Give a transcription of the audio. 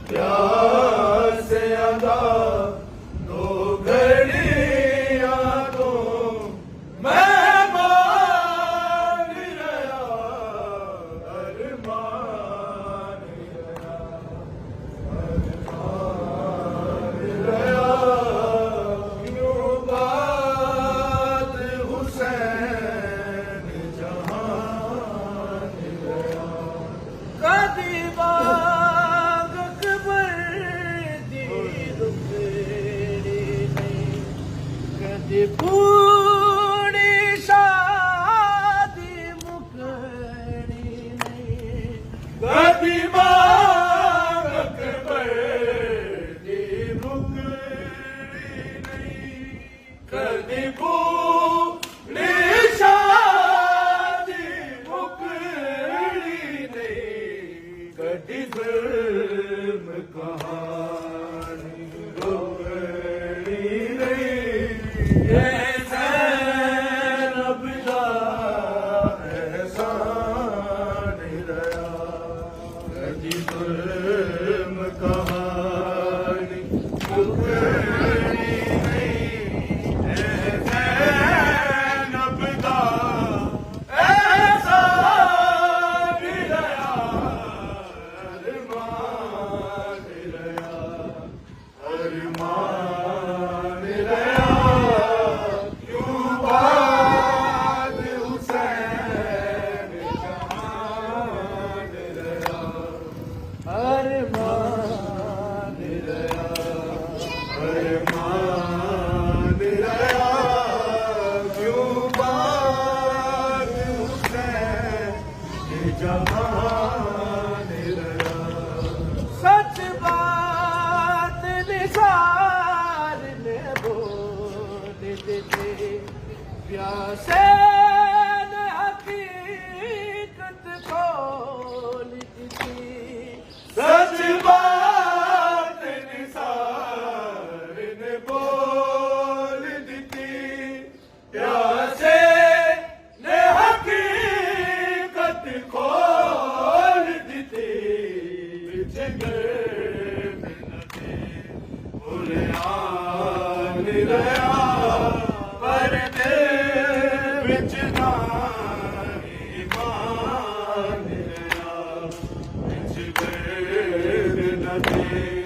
प्यास अदा दो घड़ियां तो मैं मान रहा अरमान रहा यूं बात हुसैन जहान रहा कदी बाग अकबर दी रुकड़ी नहीं कदी पूरी शादी मुकड़ी नहीं कदी बाग अकबर दी रुकड़ी नहीं कदी पूरी शादी मुकड़ी नहीं कदी जुल्म कहानी रोकड़ी नहीं ये ज़ैनब दा एहसान रहा कदी जुल्म कहानी रोकड़ी नहीं ये ज़ैनब दा एहसान रहा अरमान रहा अरमान रहा यूं बात हुसैन जहान रहा अरमान रहा अरमान रहा यूं बात हुसैन जहान रहा सच बात निसार ने बोल देते प्यासे ने हकीकत खोल दी सच बात निसार ने बोल दी प्यासे ने हकीकत खोल दी बुलियान रहा परदे विच ना ईमान रहा विच गैर न दे